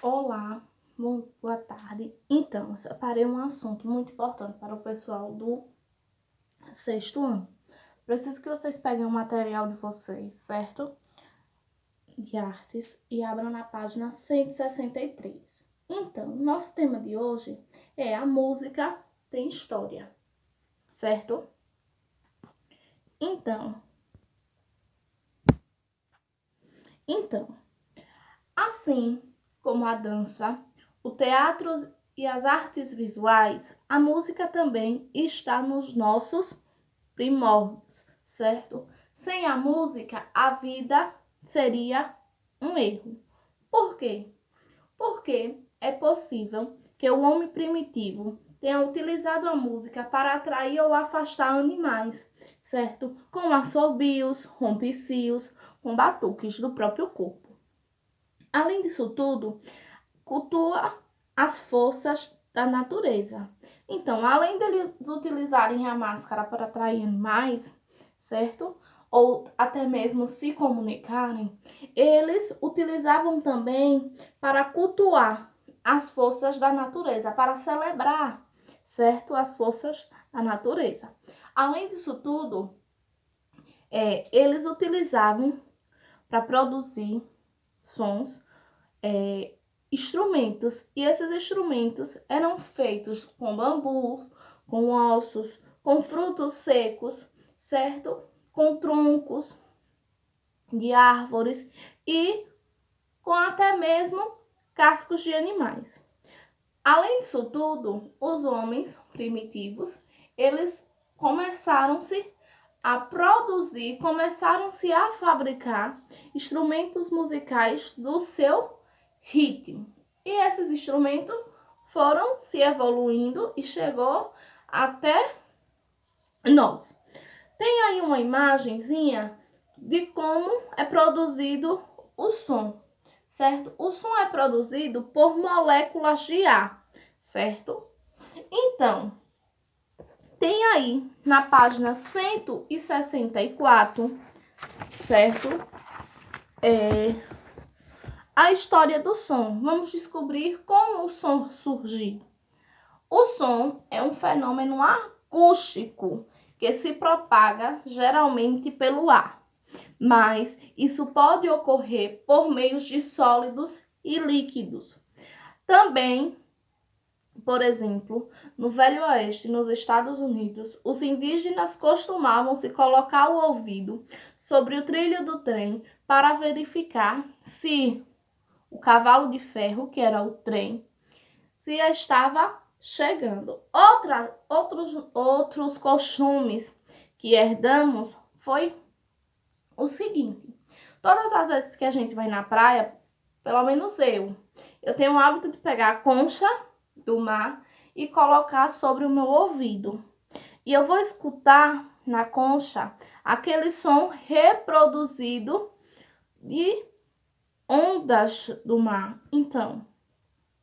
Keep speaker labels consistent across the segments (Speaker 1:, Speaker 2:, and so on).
Speaker 1: Olá, boa tarde. Então, eu separei um assunto muito importante para o pessoal do sexto ano. Preciso que vocês peguem o material de vocês, certo? De artes e abram na página 163. Então, nosso tema de hoje é a música tem história, certo? Então, assim como a dança, o teatro e as artes visuais, a música também está nos nossos primórdios, certo? Sem a música, a vida seria um erro. Por quê? Porque é possível que o homem primitivo tenha utilizado a música para atrair ou afastar animais, certo? Com assobios, rompecios, com batuques do próprio corpo. Além disso tudo, cultua as forças da natureza. Então, além deles utilizarem a máscara para atrair animais, certo? Ou até mesmo se comunicarem, eles utilizavam também para cultuar as forças da natureza, para celebrar, certo? As forças da natureza. Além disso tudo, eles utilizavam para produzir sons, instrumentos, e esses instrumentos eram feitos com bambu, com ossos, com frutos secos, certo? Com troncos de árvores e com até mesmo cascos de animais. Além disso tudo, os homens primitivos, eles começaram-se a produzir, começaram-se a fabricar instrumentos musicais do seu ritmo. E esses instrumentos foram se evoluindo e chegou até nós. Tem aí uma imagenzinha de como é produzido o som, certo? O som é produzido por moléculas de ar, certo? Então, tem aí na página 164, certo? A história do som. Vamos descobrir como o som surgiu. O som é um fenômeno acústico que se propaga geralmente pelo ar, mas isso pode ocorrer por meios de sólidos e líquidos. Também, por exemplo, no Velho Oeste, nos Estados Unidos, os indígenas costumavam se colocar o ouvido sobre o trilho do trem para verificar se o cavalo de ferro, que era o trem, se estava chegando. Outros costumes que herdamos foi o seguinte: todas as vezes que a gente vai na praia, pelo menos eu tenho o hábito de pegar a concha do mar e colocar sobre o meu ouvido. E eu vou escutar na concha aquele som reproduzido de ondas do mar. Então,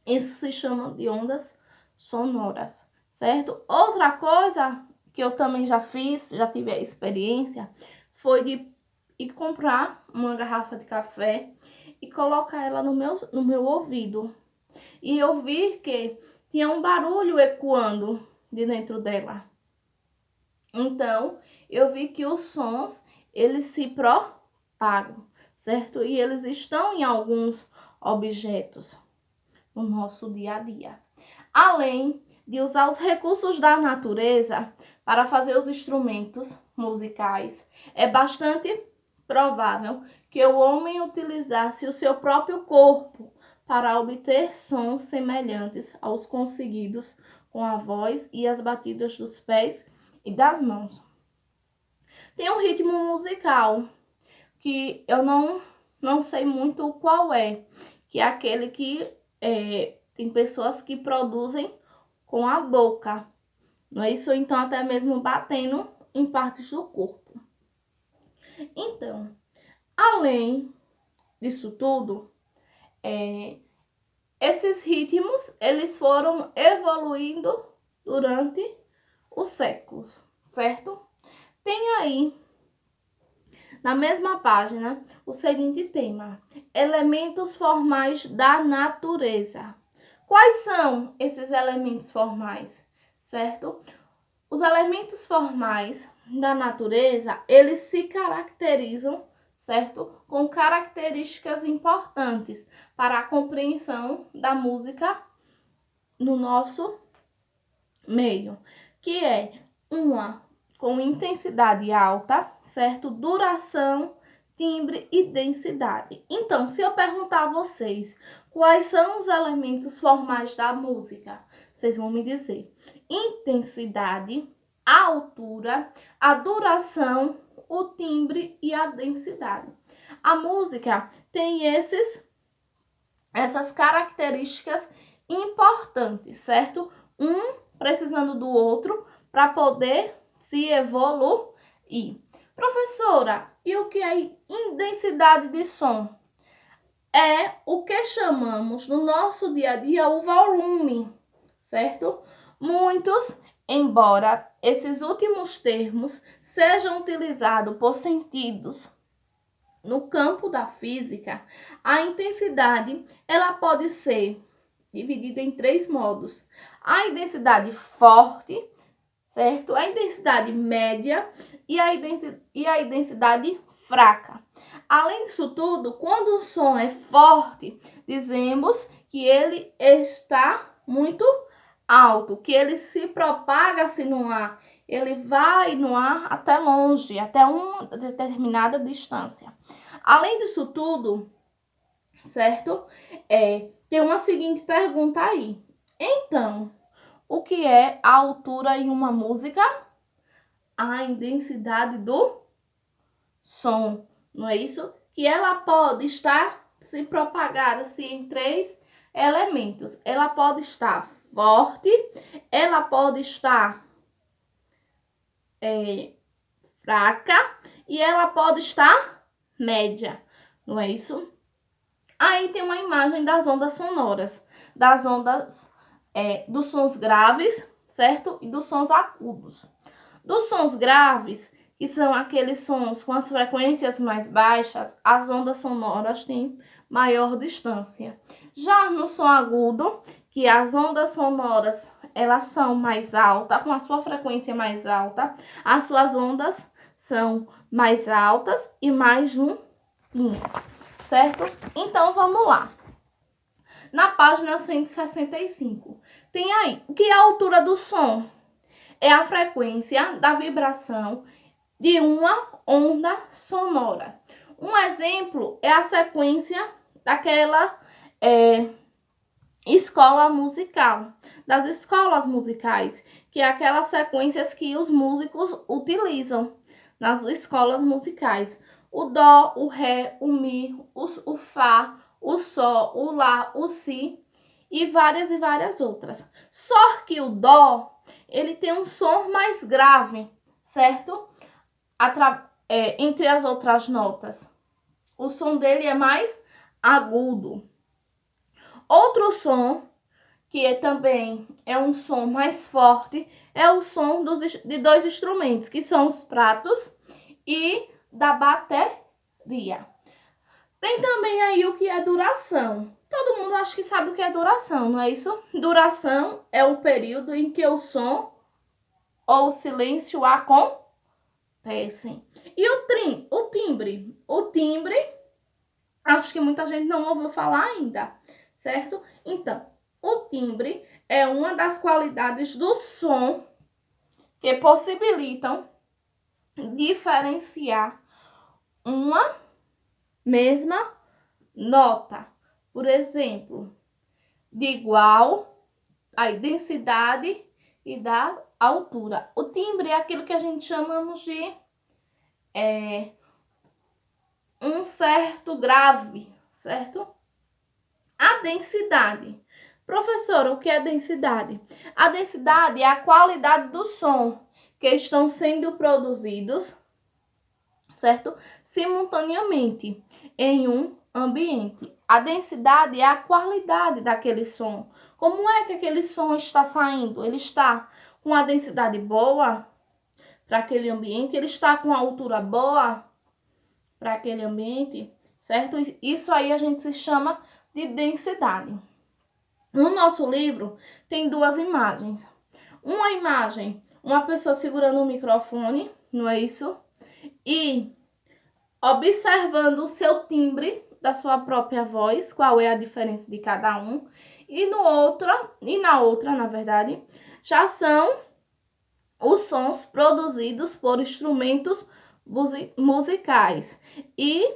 Speaker 1: isso se chama de ondas sonoras, certo? Outra coisa que eu também já fiz, já tive a experiência, foi de ir comprar uma garrafa de café e colocar ela no meu ouvido. E eu vi que tinha um barulho ecoando de dentro dela. Então, eu vi que os sons, eles se propagam, certo? E eles estão em alguns objetos no nosso dia a dia. Além de usar os recursos da natureza para fazer os instrumentos musicais, é bastante provável que o homem utilizasse o seu próprio corpo para obter sons semelhantes aos conseguidos com a voz e as batidas dos pés e das mãos. Tem um ritmo musical que eu não sei muito qual é, que é aquele que tem pessoas que produzem com a boca, não é isso? Então, até mesmo batendo em partes do corpo. Então, além disso tudo, esses ritmos, eles foram evoluindo durante os séculos, certo? Tem aí, na mesma página, o seguinte tema: elementos formais da natureza. Quais são esses elementos formais, certo? Os elementos formais da natureza, eles se caracterizam, certo? Com características importantes para a compreensão da música no nosso meio, que é uma com intensidade alta, certo? Duração, timbre e densidade. Então, se eu perguntar a vocês quais são os elementos formais da música, vocês vão me dizer intensidade, a altura, a duração, o timbre e a densidade. A música tem essas características importantes, certo? Um precisando do outro para poder se evoluir. Professora, e o que é intensidade de som? É o que chamamos no nosso dia a dia o volume, certo? Muitos, embora esses últimos termos sejam utilizados por sentidos no campo da física, a intensidade ela pode ser dividida em 3 modos: a intensidade forte, certo? A intensidade média e a intensidade fraca. Além disso tudo, quando o som é forte, dizemos que ele está muito alto, que ele se propaga-se no ar, ele vai no ar até longe, até uma determinada distância. Além disso tudo, certo? Tem uma seguinte pergunta aí. Então, o que é a altura em uma música? A intensidade do som, não é isso? Que ela pode estar se propagar assim em 3 elementos. Ela pode estar forte, ela pode estar fraca e ela pode estar média, não é isso? Aí tem uma imagem das ondas sonoras, das ondas dos sons graves, certo? E dos sons agudos. Dos sons graves, que são aqueles sons com as frequências mais baixas, as ondas sonoras têm maior distância. Já no som agudo, que as ondas sonoras elas são mais altas, com a sua frequência mais alta, as suas ondas são mais altas e mais juntinhas, certo? Então, vamos lá. Na página 165, tem aí, o que é a altura do som? É a frequência da vibração de uma onda sonora. Um exemplo é a sequência daquela escola musical, das escolas musicais, que é aquelas sequências que os músicos utilizam nas escolas musicais. O dó, o ré, o mi, o fá, o sol, o lá, o si e várias outras. Só que o dó, ele tem um som mais grave, certo? Entre as outras notas. O som dele é mais agudo. Outro som, que também é um som mais forte, é o som de 2 instrumentos, que são os pratos e da bateria. Tem também aí o que é duração. Todo mundo acha que sabe o que é duração, não é isso? Duração é o período em que o som ou o silêncio acontecem. E o timbre? O timbre, acho que muita gente não ouviu falar ainda, certo? Então, o timbre é uma das qualidades do som que possibilitam diferenciar uma mesma nota. Por exemplo, de igual a densidade e da altura. O timbre é aquilo que a gente chamamos de um certo grave, certo? A densidade. Professora, o que é densidade? A densidade é a qualidade do som que estão sendo produzidos, certo? Simultaneamente em um ambiente. A densidade é a qualidade daquele som. Como é que aquele som está saindo? Ele está com a densidade boa para aquele ambiente? Ele está com a altura boa? para aquele ambiente, certo? Isso aí a gente se chama de densidade. No nosso livro tem duas imagens. Uma imagem, uma pessoa segurando um microfone, não é isso? E observando o seu timbre da sua própria voz, qual é a diferença de cada um. E na outra, na verdade, já são os sons produzidos por instrumentos musicais. E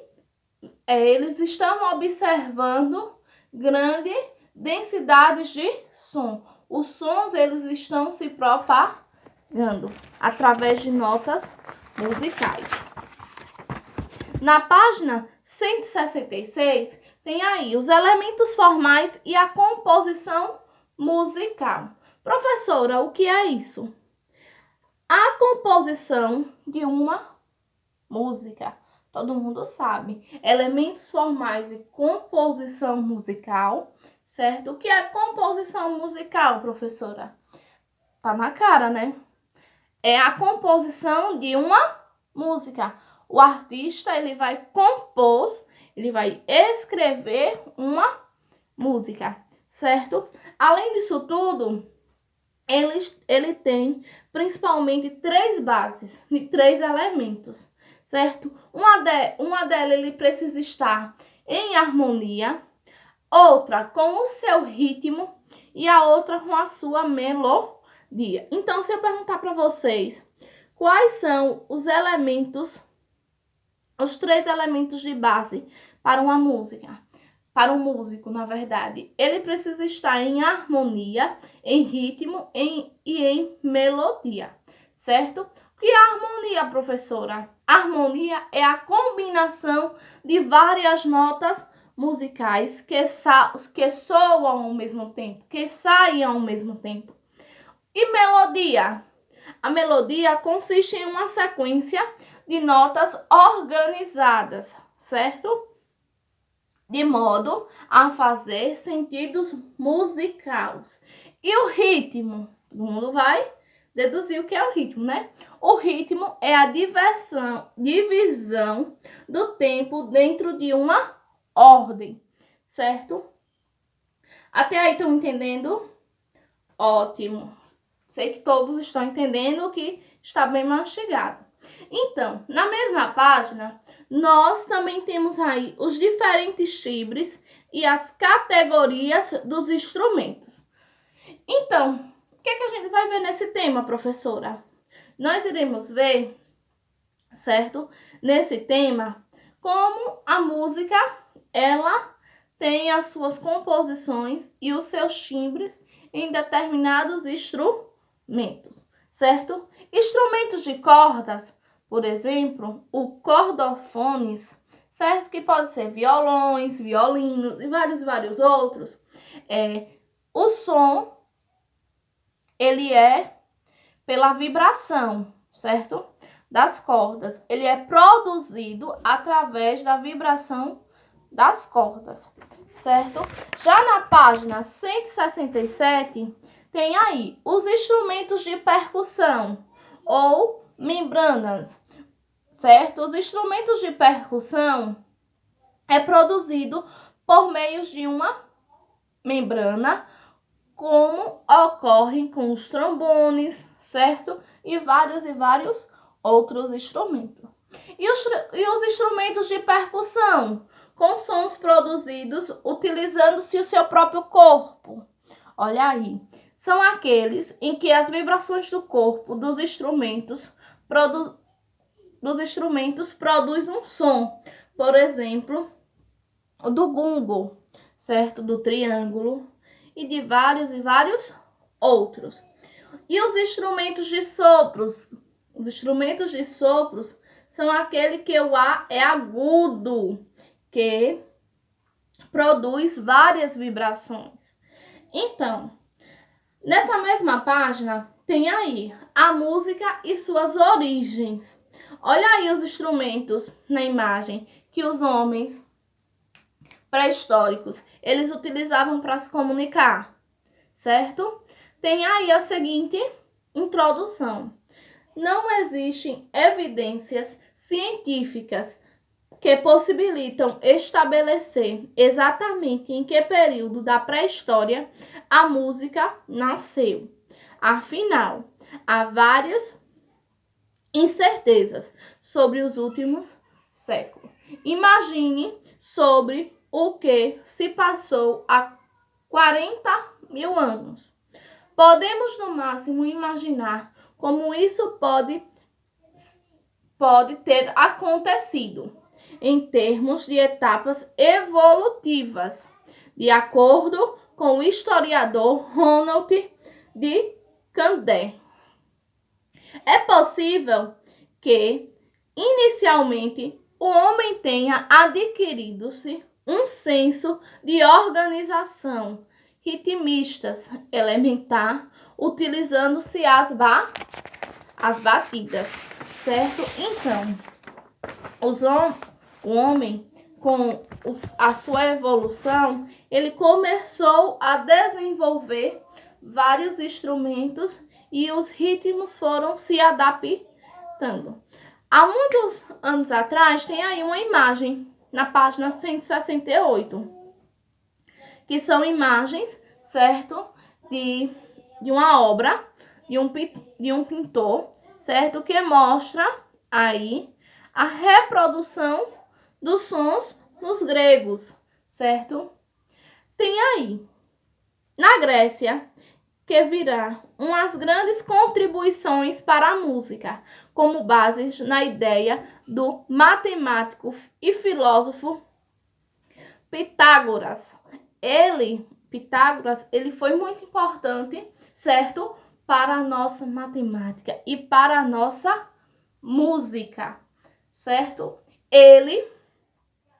Speaker 1: eles estão observando grandes densidades de som. Os sons, eles estão se propagando através de notas musicais. Na página 166, tem aí os elementos formais e a composição musical. Professora, o que é isso? A composição de uma música. Todo mundo sabe. Elementos formais e composição musical, certo? O que é composição musical, professora? Tá na cara, né? É a composição de uma música. O artista, ele vai compor, ele vai escrever uma música, certo? Além disso tudo, ele tem principalmente três bases, de três elementos, certo? Uma delas, ele precisa estar em harmonia, outra com o seu ritmo e a outra com a sua melodia. Então, se eu perguntar para vocês quais são os três elementos de base para uma música, para um músico, na verdade, ele precisa estar em harmonia, em ritmo e em melodia, certo? O que é harmonia, professora? Harmonia é a combinação de várias notas musicais que soam ao mesmo tempo, que saem ao mesmo tempo. E melodia? A melodia consiste em uma sequência de notas organizadas, certo? De modo a fazer sentidos musicais. E o ritmo? Todo mundo vai deduzir o que é o ritmo, né? O ritmo é a divisão do tempo dentro de uma ordem, certo? Até aí estão entendendo? Ótimo. Sei que todos estão entendendo, que está bem mastigado. Então, na mesma página, nós também temos aí os diferentes timbres e as categorias dos instrumentos. Então, o que é que a gente vai ver nesse tema, professora? Nós iremos ver, certo? Nesse tema, como a música, ela tem as suas composições e os seus timbres em determinados instrumentos, certo? Instrumentos de cordas, por exemplo, o cordofones, certo? Que pode ser violões, violinos e vários outros. O som, ele é pela vibração, certo? Das cordas. Ele é produzido através da vibração das cordas, certo? Já na página 167, tem aí os instrumentos de percussão ou membranas, certo? Os instrumentos de percussão é produzido por meio de uma membrana, como ocorre com os trombones, certo? E vários outros instrumentos. E os instrumentos de percussão, com sons produzidos utilizando-se o seu próprio corpo. Olha aí. São aqueles em que as vibrações do corpo dos instrumentos produzem um som. Por exemplo, o do bumbo, certo? Do triângulo e de vários outros. E os instrumentos de sopros? Os instrumentos de sopros são aquele que o ar é agudo, que produz várias vibrações. Então, nessa mesma página, tem aí a música e suas origens. Olha aí os instrumentos na imagem que os homens pré-históricos, eles utilizavam para se comunicar, certo? Tem aí a seguinte introdução. Não existem evidências científicas que possibilitam estabelecer exatamente em que período da pré-história a música nasceu. Afinal, há várias incertezas sobre os últimos séculos. Imagine sobre o que se passou há 40.000 anos. Podemos, no máximo, imaginar como isso pode ter acontecido em termos de etapas evolutivas, de acordo com o historiador Ronald de Candé. É possível que, inicialmente, o homem tenha adquirido-se um senso de organização ritmistas elementar, utilizando-se as batidas, certo? Então, o homem, com a sua evolução, ele começou a desenvolver vários instrumentos e os ritmos foram se adaptando. Há muitos anos atrás, tem aí uma imagem na página 168, que são imagens, certo? De uma obra de um pintor, certo? Que mostra aí a reprodução dos sons nos gregos, certo? Tem aí, na Grécia, que virá umas grandes contribuições para a música, como bases na ideia do matemático e filósofo Pitágoras. Pitágoras, ele foi muito importante, certo? Para a nossa matemática e para a nossa música, certo? Ele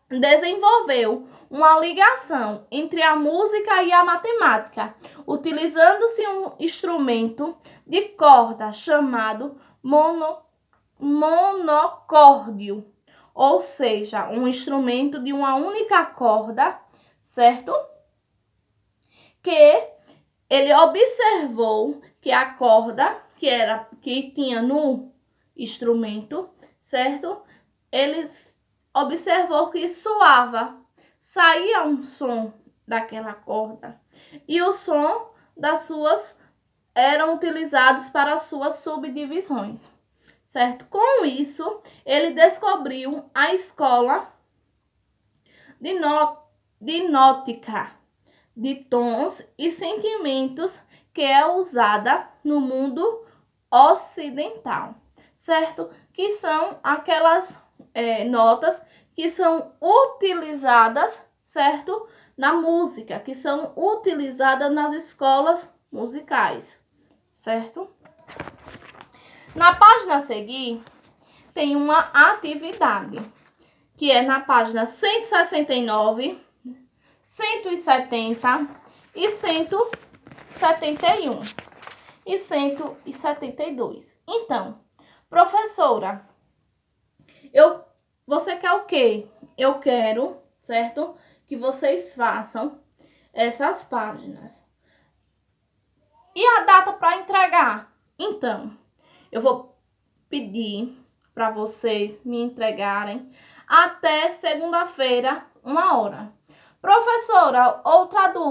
Speaker 1: desenvolveu uma ligação entre a música e a matemática, utilizando-se um instrumento de corda chamado monocórdio, ou seja, um instrumento de uma única corda, certo? Que ele observou que a corda que tinha no instrumento, certo? Ele observou que soava, saía um som daquela corda e o som das suas eram utilizados para as suas subdivisões, certo? Com isso, ele descobriu a escola gnóstica de tons e sentimentos que é usada no mundo ocidental, certo? Que são aquelas notas que são utilizadas, certo? Na música, que são utilizadas nas escolas musicais, certo? Na página a seguir, tem uma atividade, que é na página 169, 170 e 171 e 172. Então, professora, você quer o quê? Eu quero, certo? Que vocês façam essas páginas. E a data para entregar? Então, eu vou pedir para vocês me entregarem até segunda-feira, 1 hora. Professora, outra dúvida.